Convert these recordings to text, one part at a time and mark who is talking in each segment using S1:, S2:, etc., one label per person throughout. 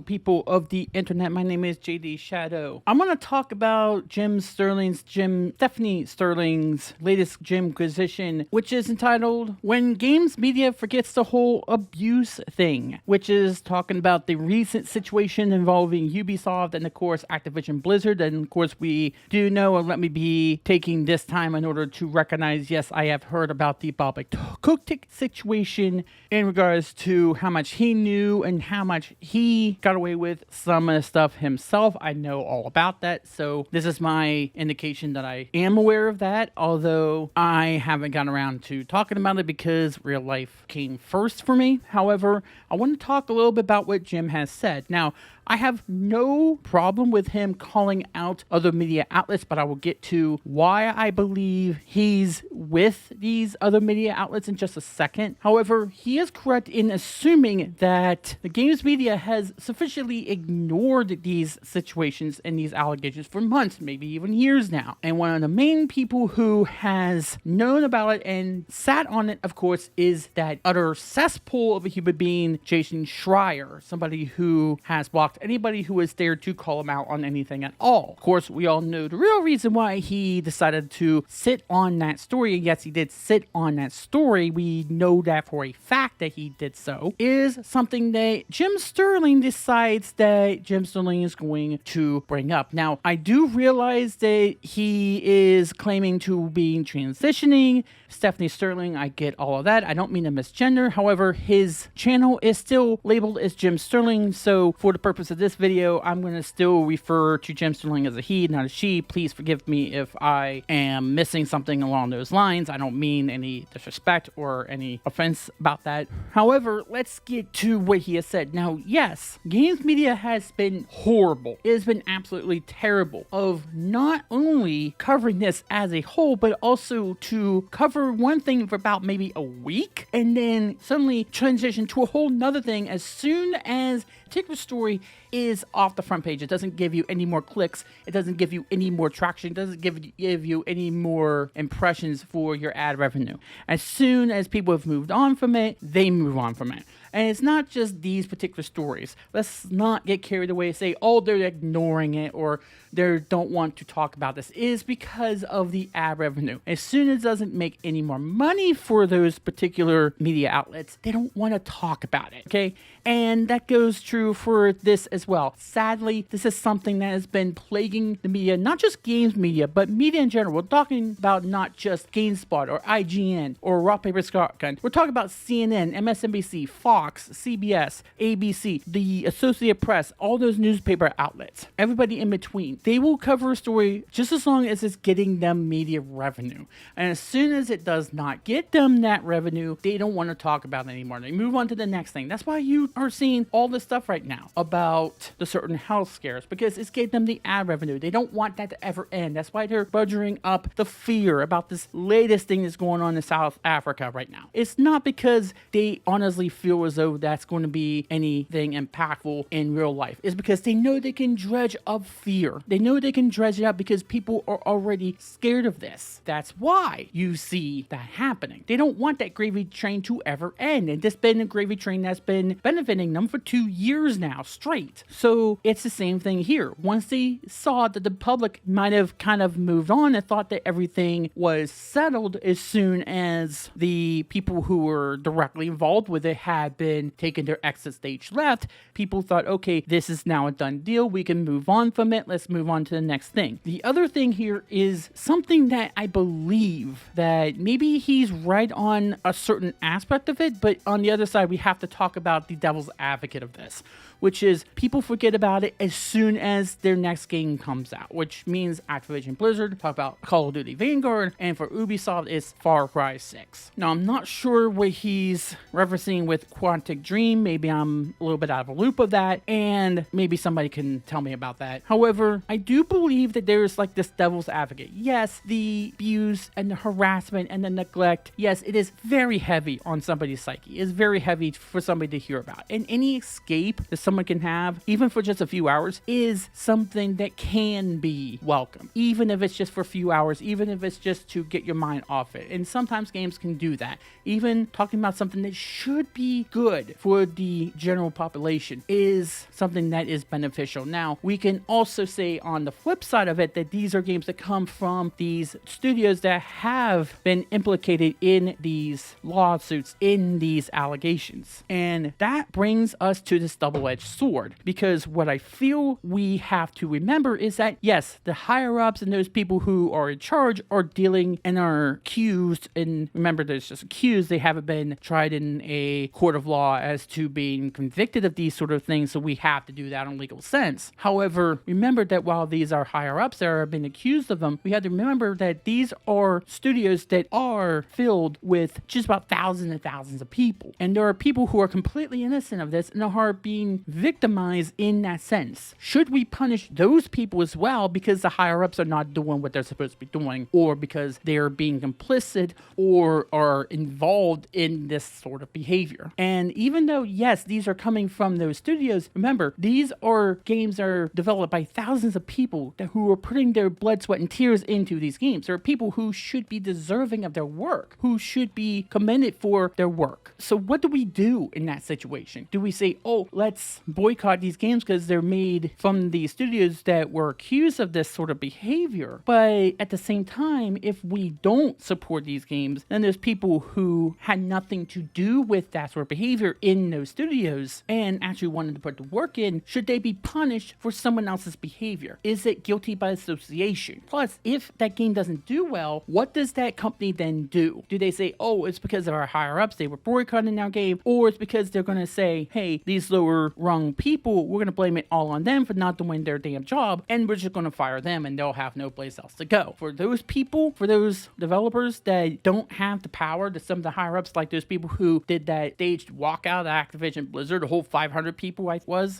S1: people of the internet. My name is JD Shadow. I'm going to talk about Stephanie Sterling's latest jimquisition, which is entitled When Games Media Forgets the Whole Abuse Thing, which is talking about the recent situation involving Ubisoft and, of course, Activision Blizzard. And, of course, we do know, and let me be taking this time in order to recognize, yes, I have heard about the Bob Kotick situation in regards to how much he knew and how much he got away with some of the stuff himself. I know all about that, so this is my indication that I am aware of that, although I haven't gotten around to talking about it because real life came first for me. However, I want to talk a little bit about what Jim has said. Now, I have no problem with him calling out other media outlets, but I will get to why I believe he's with these other media outlets in just a second. However, he is correct in assuming that the games media has sufficiently ignored these situations and these allegations for months, maybe even years now. And one of the main people who has known about it and sat on it, of course, is that utter cesspool of a human being, Jason Schrier, somebody who has blocked anybody who has dared to call him out on anything at all. Of course, we all know the real reason why he decided to sit on that story, and yes, he did sit on that story, we know that for a fact that he did so, is something that Jim Sterling decides that Jim Sterling is going to bring up. Now, I do realize that he is claiming to be transitioning. Stephanie Sterling, I get all of that. I don't mean to misgender. However, his channel is still labeled as Jim Sterling, so for the purpose of this video, I'm going to still refer to Jim Sterling as a he, not a she. Please forgive me if I am missing something along those lines. I don't mean any disrespect or any offense about that. However, let's get to what he has said. Now, yes, games media has been horrible. It has been absolutely terrible of not only covering this as a whole, but also to cover one thing for about maybe a week and then suddenly transition to a whole nother thing as soon as a particular story is off the front page. It doesn't give you any more clicks. It doesn't give you any more traction. It doesn't give you any more impressions for your ad revenue. As soon as people have moved on from it, they move on from it. And it's not just these particular stories. Let's not get carried away and say, oh, they're ignoring it or they don't want to talk about this. It is because of the ad revenue. As soon as it doesn't make any more money for those particular media outlets, they don't want to talk about it, okay? And that goes true for this as well. Sadly, this is something that has been plaguing the media, not just games media, but media in general. We're talking about not just GameSpot or IGN or Rock Paper Shotgun. We're talking about CNN, MSNBC, Fox, CBS, ABC, the Associated Press, all those newspaper outlets, everybody in between. They will cover a story just as long as it's getting them media revenue. And as soon as it does not get them that revenue, they don't want to talk about it anymore. They move on to the next thing. That's why you are seeing all this stuff right now about the certain health scares, because it's getting them the ad revenue. They don't want that to ever end. That's why they're budgering up the fear about this latest thing that's going on in South Africa right now. It's not because they honestly feel as though that's going to be anything impactful in real life. It's because they know they can dredge up fear. They know they can dredge it up because people are already scared of this. That's why you see that happening. They don't want that gravy train to ever end. And this been a gravy train that's been benefiting them for 2 years now straight. So it's the same thing here. Once they saw that the public might have kind of moved on and thought that everything was settled as soon as the people who were directly involved with it had been taken their exit stage left, people thought, okay, this is now a done deal. We can move on from it. Let's move on to the next thing. The other thing here is something that I believe that maybe he's right on a certain aspect of it, but on the other side, we have to talk about the devil's advocate of this, which is people forget about it as soon as their next game comes out, which means Activision Blizzard, talk about Call of Duty Vanguard, and for Ubisoft, it's Far Cry 6. Now, I'm not sure what he's referencing with Quantic Dream. Maybe I'm a little bit out of a loop of that, and maybe somebody can tell me about that. However, I do believe that there's like this devil's advocate. Yes, the abuse and the harassment and the neglect, yes, it is very heavy on somebody's psyche. It's very heavy for somebody to hear about. And any escape that someone can have, even for just a few hours, is something that can be welcome. Even if it's just for a few hours, even if it's just to get your mind off it. And sometimes games can do that. Even talking about something that should be good good for the general population is something that is beneficial. Now, we can also say on the flip side of it that these are games that come from these studios that have been implicated in these lawsuits, in these allegations. And that brings us to this double-edged sword, because what I feel we have to remember is that, yes, the higher-ups and those people who are in charge are dealing and are accused, and remember, there's just accused, they haven't been tried in a court of law as to being convicted of these sort of things, so we have to do that in legal sense. However, remember that while these are higher-ups that are being accused of them, we have to remember that these are studios that are filled with just about thousands and thousands of people. And there are people who are completely innocent of this and are being victimized in that sense. Should we punish those people as well because the higher-ups are not doing what they're supposed to be doing, or because they're being complicit or are involved in this sort of behavior? And even though, yes, these are coming from those studios, remember, these are games that are developed by thousands of people who are putting their blood, sweat, and tears into these games. There are people who should be deserving of their work, who should be commended for their work. So what do we do in that situation? Do we say, oh, let's boycott these games because they're made from the studios that were accused of this sort of behavior? But at the same time, if we don't support these games, then there's people who had nothing to do with that sort of behavior in those studios and actually wanted to put the work in. Should they be punished for someone else's behavior? Is it guilty by association? Plus, if that game doesn't do well, what does that company then do? Do they say, oh, it's because of our higher ups, they were boycotting our game, or it's because they're going to say, hey, these lower rung people, we're going to blame it all on them for not doing their damn job, and we're just going to fire them and they'll have no place else to go? For those people, for those developers that don't have the power to some of the higher ups, like those people who did that staged walkout at Activision Blizzard, the whole 500 people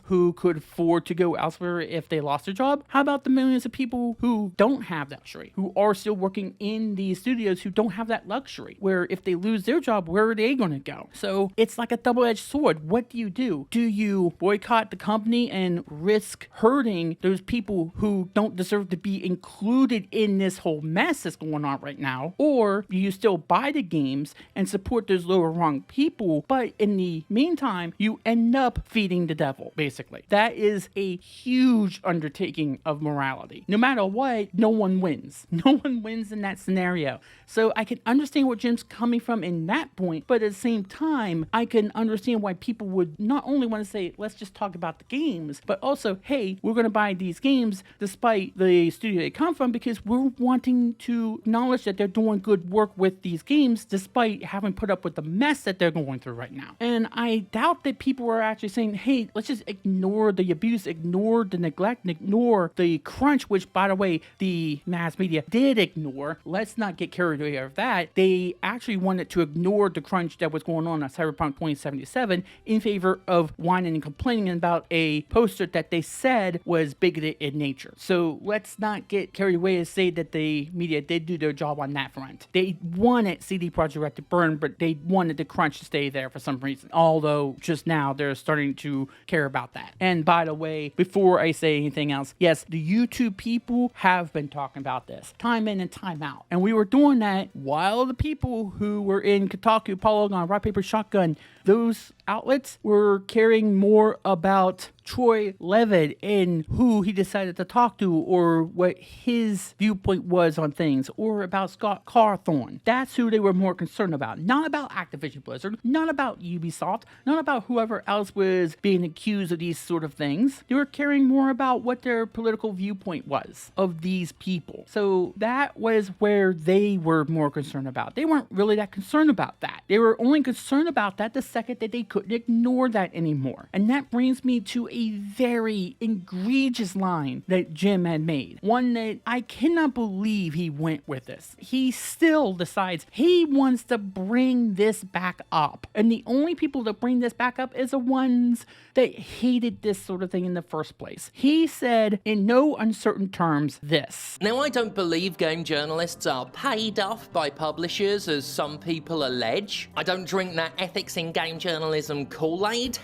S1: who could afford to go elsewhere if they lost their job, how about the millions of people who don't have that luxury, who are still working in these studios, who don't have that luxury, where if they lose their job, where are they going to go? So it's like a double-edged sword. What do? Do you boycott the company and risk hurting those people who don't deserve to be included in this whole mess that's going on right now? Or do you still buy the games and support those lower rung people, but in the meantime, you end up feeding the devil, basically? That is a huge undertaking of morality. No matter what, no one wins. No one wins in that scenario. So I can understand where Jim's coming from in that point, but at the same time, I can understand why people would not only want to say, let's just talk about the games, but also, hey, we're going to buy these games despite the studio they come from, because we're wanting to acknowledge that they're doing good work with these games despite having put up with the mess that they're going through right now. And I doubt that people are actually saying, hey, let's just ignore the abuse, ignore the neglect, ignore the crunch, which, by the way, the mass media did ignore. Let's not get carried away of that. They actually wanted to ignore the crunch that was going on Cyberpunk 2077 in favor of whining and complaining about a poster that they said was bigoted in nature. So let's not get carried away and say that the media did do their job on that front. They wanted CD Projekt Red to burn, but they wanted the crunch to stay there for some reason. Although just now they're starting to care about that. And by the way, before I say anything else, yes, the YouTube people have been talking about this time in and time out. And we were doing that while the people who were in Kotaku, Polygon, Rock Paper Shotgun, those outlets were caring more about Troy Levitt and who he decided to talk to, or what his viewpoint was on things, or about Scott Cawthorn. That's who they were more concerned about. Not about Activision Blizzard, not about Ubisoft, not about whoever else was being accused of these sort of things. They were caring more about what their political viewpoint was of these people. So that was where they were more concerned about. They weren't really that concerned about that. They were only concerned about that the second that they couldn't ignore that anymore. And that brings me to a very egregious line that Jim had made. One that I cannot believe he went with this. He still decides he wants to bring this back up. And the only people that bring this back up is the ones that hated this sort of thing in the first place. He said in no uncertain terms this.
S2: Now, I don't believe game journalists are paid off by publishers, as some people allege. I don't drink that ethics in game journalism KoolAid.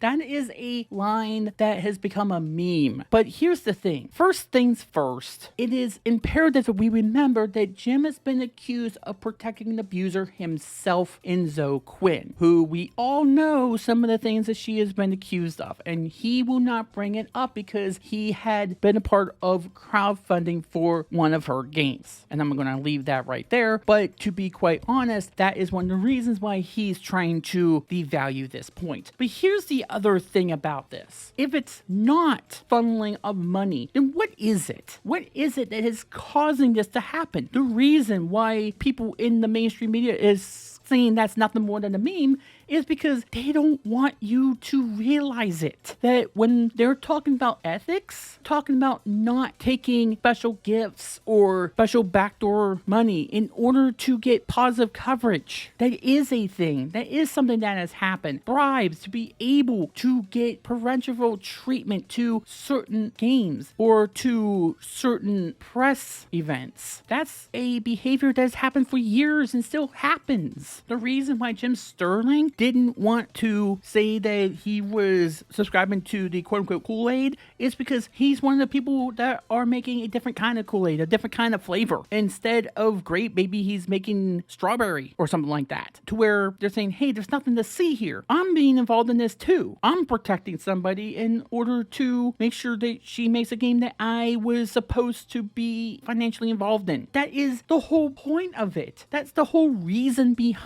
S1: That is a line that has become a meme. But here's the thing. First things first, it is imperative that we remember that Jim has been accused of protecting an abuser himself in Zoe Quinn, who we all know some of the things that she has been accused of. And he will not bring it up because he had been a part of crowdfunding for one of her games. And I'm going to leave that right there. But to be quite honest, that is one of the reasons why he's trying to devalue this point. But here's the other thing about this. If it's not funneling of money, then what is it? What is it that is causing this to happen? The reason why people in the mainstream media is saying that's nothing more than a meme is because they don't want you to realize it. That when they're talking about ethics, talking about not taking special gifts or special backdoor money in order to get positive coverage, that is a thing. That is something that has happened. Bribes to be able to get preferential treatment to certain games or to certain press events. That's a behavior that has happened for years and still happens. The reason why Jim Sterling didn't want to say that he was subscribing to the quote-unquote KoolAid is because he's one of the people that are making a different kind of KoolAid, a different kind of flavor. Instead of grape, maybe he's making strawberry or something like that, to where they're saying, hey, there's nothing to see here. I'm being involved in this too. I'm protecting somebody in order to make sure that she makes a game that I was supposed to be financially involved in. That is the whole point of it. That's the whole reason behind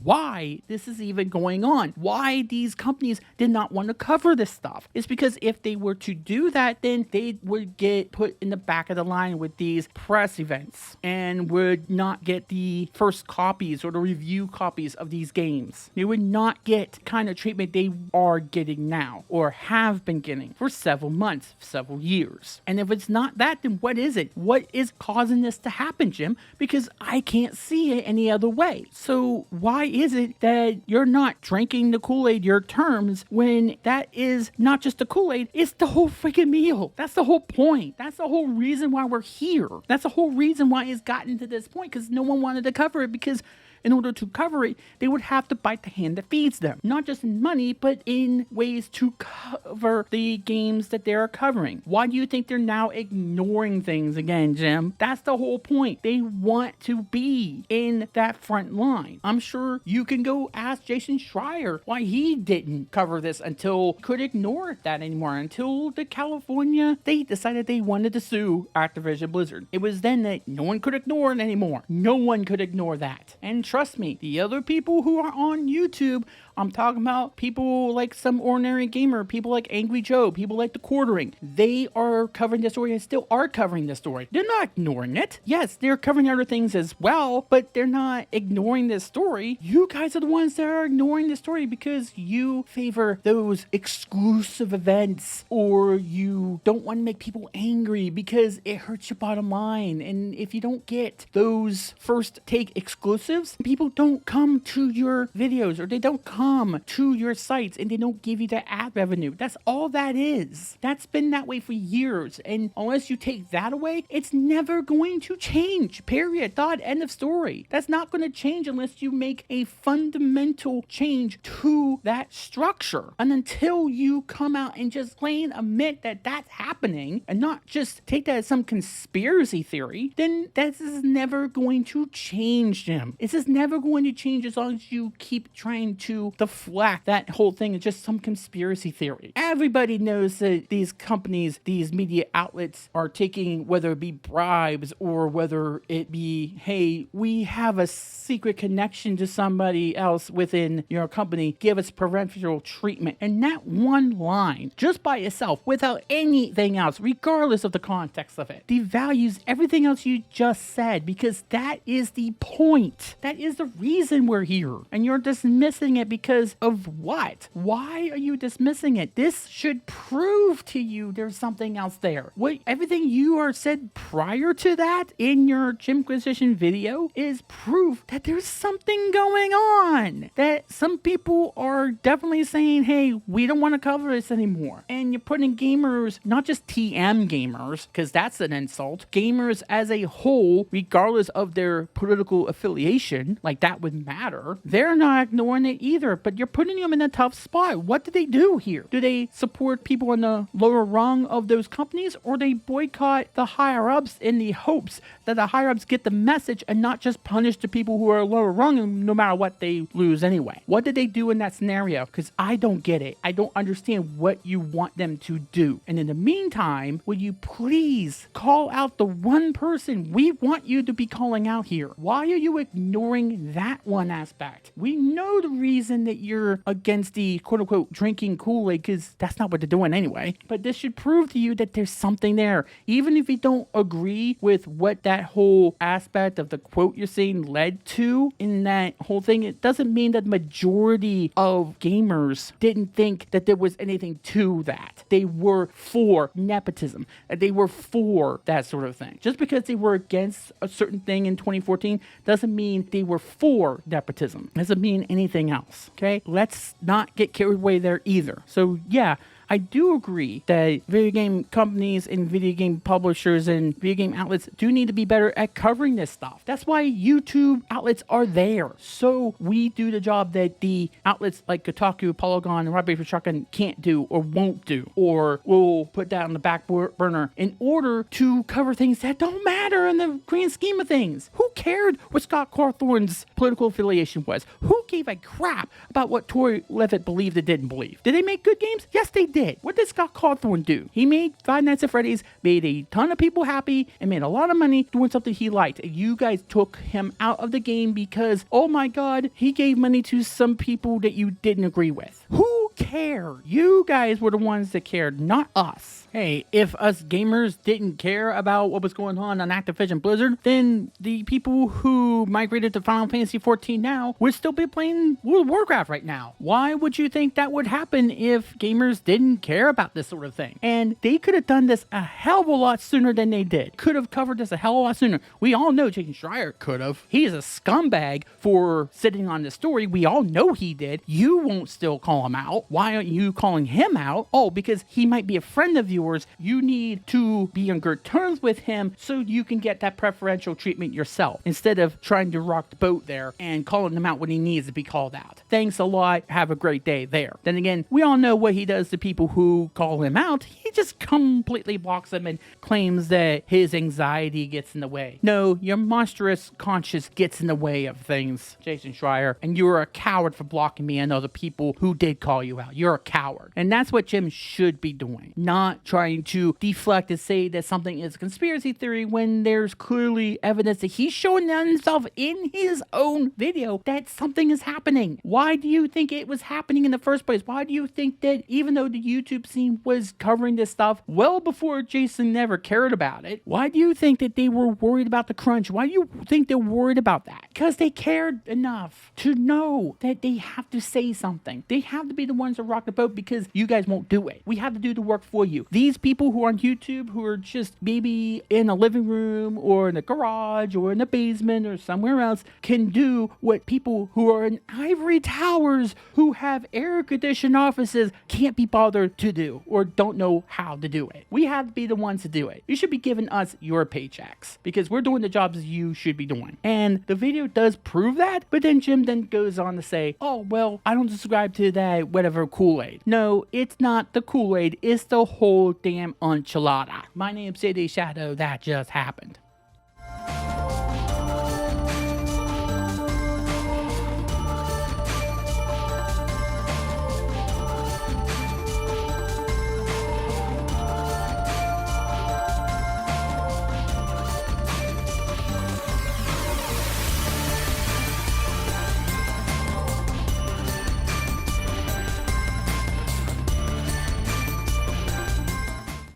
S1: why this is even going on. Why these companies did not want to cover this stuff. It's because if they were to do that, then they would get put in the back of the line with these press events and would not get the first copies or the review copies of these games. They would not get the kind of treatment they are getting now or have been getting for several months, several years. And if it's not that, then what is it? What is causing this to happen, Jim? Because I can't see it any other way. So why is it that you're not drinking the Kool-Aid your terms when that is not just the Kool-Aid, it's the whole freaking meal? That's the whole point. That's the whole reason why we're here. That's the whole reason why it's gotten to this point, because no one wanted to cover it, because in order to cover it, they would have to bite the hand that feeds them. Not just in money, but in ways to cover the games that they're covering. Why do you think they're now ignoring things again, Jim? That's the whole point. They want to be in that front line. I'm sure you can go ask Jason Schrier why he didn't cover this until could ignore that anymore, until the California state decided they wanted to sue Activision Blizzard. It was then that no one could ignore it anymore. No one could ignore that. And trust me, the other people who are on YouTube, I'm talking about people like some ordinary gamer, people like Angry Joe, people like The Quartering. They are covering this story and still are covering this story. They're not ignoring it. Yes, they're covering other things as well, but they're not ignoring this story. You guys are the ones that are ignoring this story because you favor those exclusive events, or you don't want to make people angry because it hurts your bottom line. And if you don't get those first take exclusives, people don't come to your videos, or they don't come to your sites, and they don't give you the ad revenue. That's all that is. That's been that way for years. And unless you take that away, it's never going to change. Period. Dot. End of story. That's not going to change unless you make a fundamental change to that structure. And until you come out and just plain admit that that's happening and not just take that as some conspiracy theory, then this is never going to change, Jim. This is never going to change as long as you keep trying to deflect that whole thing is just some conspiracy theory. Everybody knows that these companies, these media outlets are taking, whether it be bribes or whether it be, hey, we have a secret connection to somebody else within your company, give us preferential treatment. And that one line, just by itself, without anything else, regardless of the context of it, devalues everything else you just said, because that is the point. That is the reason we're here. And you're dismissing it because of what? Why are you dismissing it? This should prove to you there's something else there. What everything you are said prior to that in your jimquisition video is proof that there's something going on. That some people are definitely saying, hey, we don't want to cover this anymore. And you're putting gamers, not just TM gamers, because that's an insult, gamers as a whole, regardless of their political affiliation, like that would matter. They're not ignoring it either. care, but you're putting them in a tough spot. What do they do here? Do they support people in the lower rung of those companies, or they boycott the higher-ups in the hopes that the higher-ups get the message and not just punish the people who are lower rung no matter what they lose anyway? What did they do in that scenario? Because I don't get it. I don't understand what you want them to do. And in the meantime, will you please call out the one person we want you to be calling out here? Why are you ignoring that one aspect? We know the reason that you're against the quote-unquote drinking Kool-Aid, because that's not what they're doing anyway. But this should prove to you that there's something there. Even if you don't agree with what that whole aspect of the quote you're saying led to in that whole thing, it doesn't mean that the majority of gamers didn't think that there was anything to that. They were for nepotism. They were for that sort of thing. Just because they were against a certain thing in 2014 doesn't mean they were for nepotism. Doesn't mean anything else. Okay? Let's not get carried away there either. So yeah, I do agree that video game companies and video game publishers and video game outlets do need to be better at covering this stuff. That's why YouTube outlets are there. So we do the job that the outlets like Kotaku, Polygon, and Rob Baker Shotgun can't do or won't do, or will put that on the back burner in order to cover things that don't matter in the grand scheme of things. Who cared what Scott Cawthorn's political affiliation was? Who gave a crap about what Tori Levitt believed or didn't believe? Did they make good games? Yes, they did. What did Scott Cawthorn do? He made Five Nights at Freddy's, made a ton of people happy, and made a lot of money doing something he liked. And you guys took him out of the game because, oh my God, he gave money to some people that you didn't agree with. Who cared? You guys were the ones that cared, not us. Hey, if us gamers didn't care about what was going on Activision Blizzard, then the people who migrated to Final Fantasy XIV now would still be playing World of Warcraft right now. Why would you think that would happen if gamers didn't care about this sort of thing? And they could have done this a hell of a lot sooner than they did. Could have covered this a hell of a lot sooner. We all know Jason Schrier could have. He is a scumbag for sitting on this story. We all know he did. You won't still call him out. Why aren't you calling him out? Oh, because he might be a friend of yours. You need to be on good terms with him so you can get that preferential treatment yourself, instead of trying to rock the boat there and calling him out when he needs to be called out. Thanks a lot. Have a great day there. Then again, we all know what he does to people who call him out. He just completely blocks them and claims that his anxiety gets in the way. No, your monstrous conscience gets in the way of things, Jason Schrier, and you're a coward for blocking me and other people who did call you out. You're a coward. And that's what Jim should be doing, not trying to deflect and say that something is a conspiracy theory when there's clearly evidence that he's showing himself in his own video that something is happening. Why do you think it was happening in the first place? Why do you think that even though the YouTube scene was covering this stuff well before Jason never cared about it, why do you think that they were worried about the crunch? Why do you think they're worried about that? Because they cared enough to know that they have to say something. They have to be the ones that rock the boat because you guys won't do it. We have to do the work for you. These people who are on YouTube who are just maybe in a living room or in a garage or in a basement or somewhere else can do what people who are in ivory towers who have air-conditioned offices can't be bothered to do or don't know how to do it. We have to be the ones to do it. You should be giving us your paychecks because we're doing the jobs you should be doing. And the video does prove that, but then Jim then goes on to say, oh, well, I don't subscribe to that whatever Kool-Aid. No, it's not the Kool-Aid. It's the whole damn enchilada. My name's JD Shadow. That just happened.